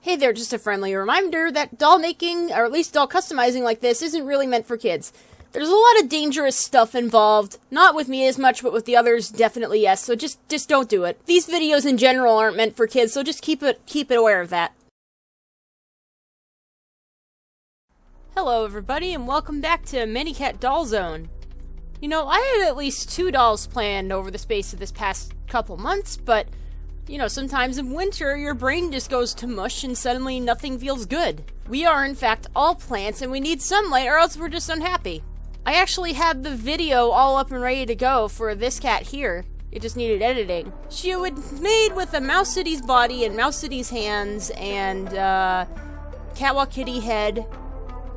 Hey there, just a friendly reminder that doll making, or at least doll customizing like this, isn't really meant for kids. There's a lot of dangerous stuff involved. Not with me as much, but with the others, definitely yes, so just don't do it. These videos in general aren't meant for kids, so just keep it aware of that. Hello everybody, and welcome back to Minicat Doll Zone. You know, I had at least 2 dolls planned over the space of this past couple months, but you know, sometimes in winter, your brain just goes to mush and suddenly nothing feels good. We are, in fact, all plants and we need sunlight or else we're just unhappy. I actually had the video all up and ready to go for this cat here. It just needed editing. She was made with a Mouse City's body and Mouse City's hands and, Catwalk kitty head.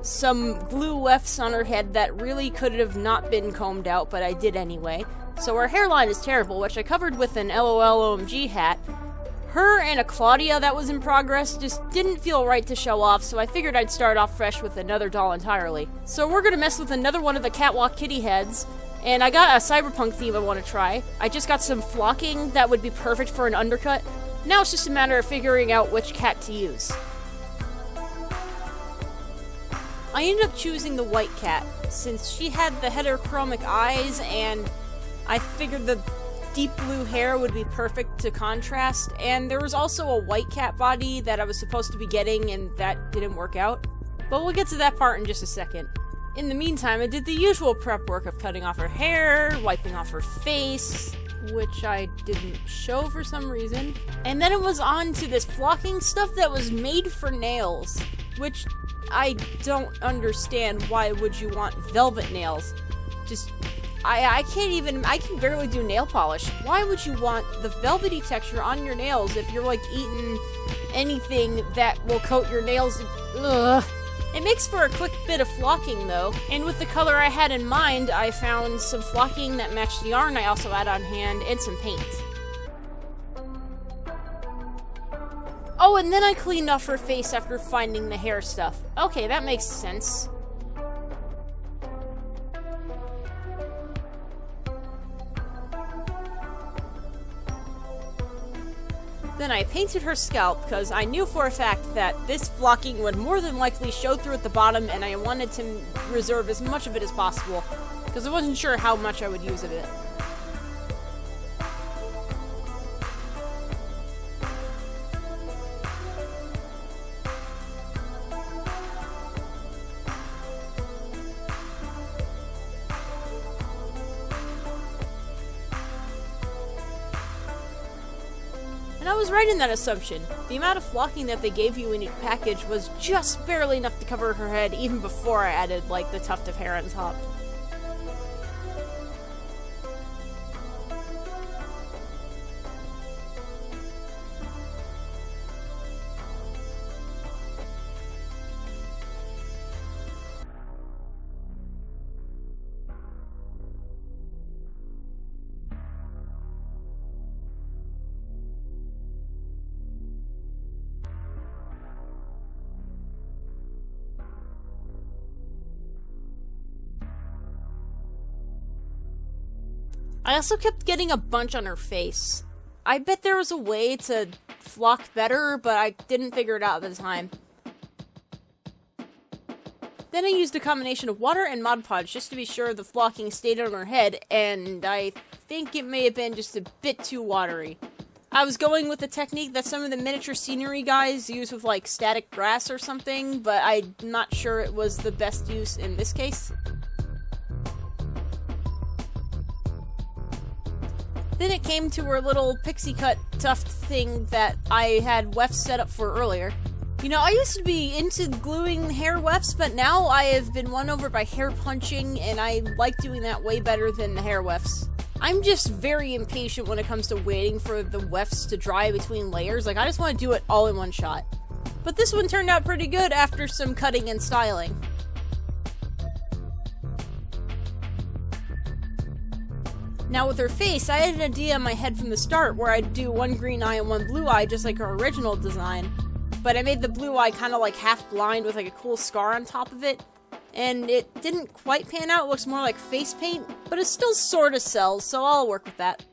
Some glue wefts on her head that really could have not been combed out, but I did anyway. So her hairline is terrible, which I covered with an LOL OMG hat. Her and a Claudia that was in progress just didn't feel right to show off, so I figured I'd start off fresh with another doll entirely. So we're gonna mess with another one of the Catwalk kitty heads, and I got a cyberpunk theme I want to try. I just got some flocking that would be perfect for an undercut. Now it's just a matter of figuring out which cat to use. I ended up choosing the white cat, since she had the heterochromic eyes, and I figured the deep blue hair would be perfect to contrast, and there was also a white cat body that I was supposed to be getting, and that didn't work out. But we'll get to that part in just a second. In the meantime, I did the usual prep work of cutting off her hair, wiping off her face, which I didn't show for some reason, and then it was on to this flocking stuff that was made for nails, which I don't understand. Why would you want velvet nails? I can barely do nail polish. Why would you want the velvety texture on your nails if you're like eating anything that will coat your nails? Ugh. It makes for a quick bit of flocking though, and with the color I had in mind, I found some flocking that matched the yarn I also had on hand, and some paint. Oh, and then I cleaned off her face after finding the hair stuff. Okay, that makes sense. Then I painted her scalp, because I knew for a fact that this flocking would more than likely show through at the bottom, and I wanted to reserve as much of it as possible, because I wasn't sure how much I would use of it. I was right in that assumption. The amount of flocking that they gave you in each package was just barely enough to cover her head even before I added, like, the tuft of hair on top. I also kept getting a bunch on her face. I bet there was a way to flock better, but I didn't figure it out at the time. Then I used a combination of water and Mod Podge just to be sure the flocking stayed on her head, and I think it may have been just a bit too watery. I was going with the technique that some of the miniature scenery guys use with like static grass or something, but I'm not sure it was the best use in this case. Then it came to her little pixie cut tuft thing that I had wefts set up for earlier. You know, I used to be into gluing hair wefts, but now I have been won over by hair punching, and I like doing that way better than the hair wefts. I'm just very impatient when it comes to waiting for the wefts to dry between layers. Like, I just want to do it all in one shot. But this one turned out pretty good after some cutting and styling. Now with her face, I had an idea in my head from the start where I'd do one green eye and one blue eye just like her original design, but I made the blue eye kind of like half blind with like a cool scar on top of it, and it didn't quite pan out. It looks more like face paint, but it still sort of sells, so I'll work with that.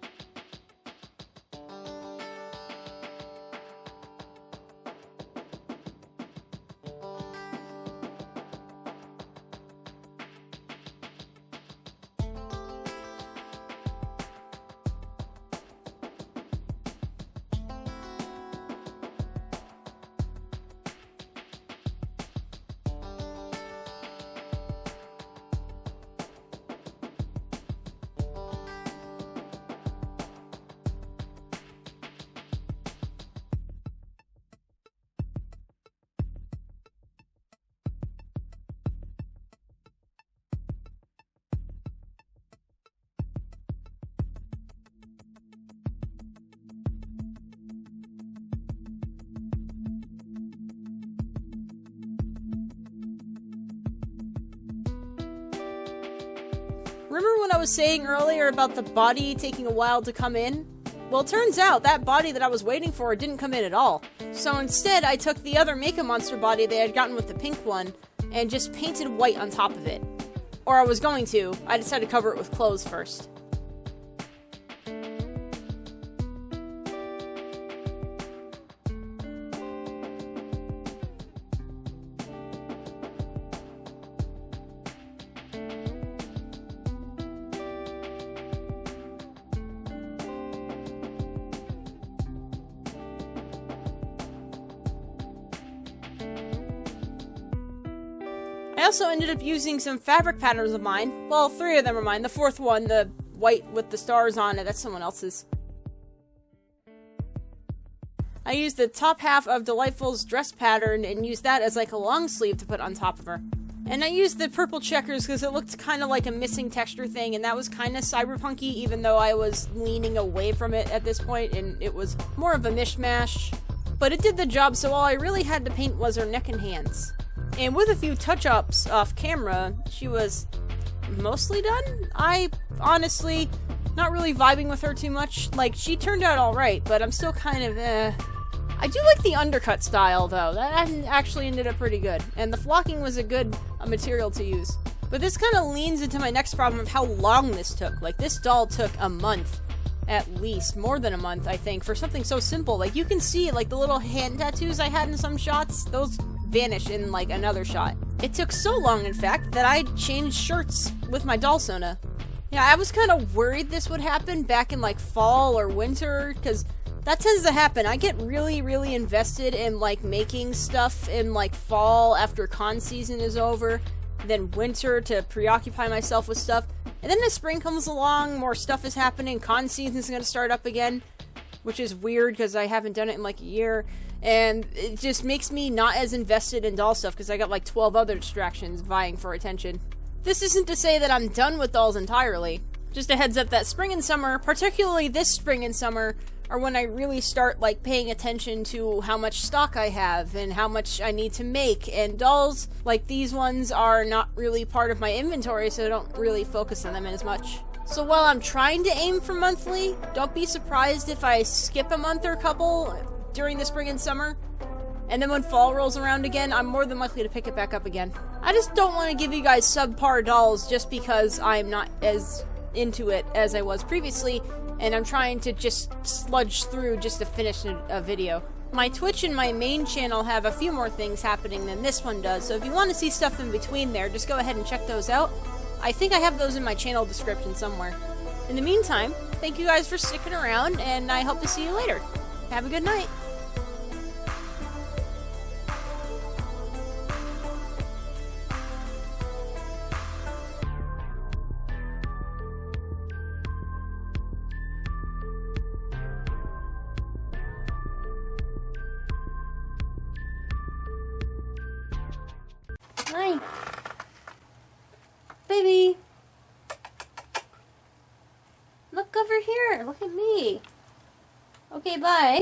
Remember when I was saying earlier about the body taking a while to come in? Well, it turns out that body that I was waiting for didn't come in at all. So instead, I took the other Make a Monster body they had gotten with the pink one and just painted white on top of it. Or I was going to. I decided to cover it with clothes first. I also ended up using some fabric patterns of mine. Well, 3 of them are mine. The 4th one, the white with the stars on it, that's someone else's. I used the top half of Delightful's dress pattern and used that as like a long sleeve to put on top of her. And I used the purple checkers because it looked kind of like a missing texture thing, and that was kind of cyberpunky, even though I was leaning away from it at this point, and it was more of a mishmash. But it did the job, so all I really had to paint was her neck and hands. And with a few touch-ups off camera, she was mostly done. I, honestly, not really vibing with her too much. Like, she turned out alright, but I'm still kind of, I do like the undercut style, though. That actually ended up pretty good. And the flocking was a good material to use. But this kind of leans into my next problem of how long this took. Like, this doll took a month, at least. More than a month, I think, for something so simple. Like, you can see, like, the little hand tattoos I had in some shots, those vanish in like another shot. It took so long, in fact, that I changed shirts with my doll Sona. Yeah, I was kind of worried this would happen back in like fall or winter, because that tends to happen. I get really, really invested in like making stuff in like fall after con season is over, then winter to preoccupy myself with stuff, and then the spring comes along, more stuff is happening, con season's gonna start up again, which is weird because I haven't done it in like a year. And it just makes me not as invested in doll stuff because I got like 12 other distractions vying for attention. This isn't to say that I'm done with dolls entirely. Just a heads up that spring and summer, particularly this spring and summer, are when I really start like paying attention to how much stock I have and how much I need to make. And dolls like these ones are not really part of my inventory, so I don't really focus on them as much. So while I'm trying to aim for monthly, don't be surprised if I skip a month or a couple during the spring and summer, and then when fall rolls around again, I'm more than likely to pick it back up again. I just don't want to give you guys subpar dolls just because I'm not as into it as I was previously, and I'm trying to just sludge through just to finish a video. My Twitch and my main channel have a few more things happening than this one does, so if you want to see stuff in between there, just go ahead and check those out. I think I have those in my channel description somewhere. In the meantime, thank you guys for sticking around, and I hope to see you later. Have a good night. Hi. Baby. Look over here. Look at me. Okay, bye.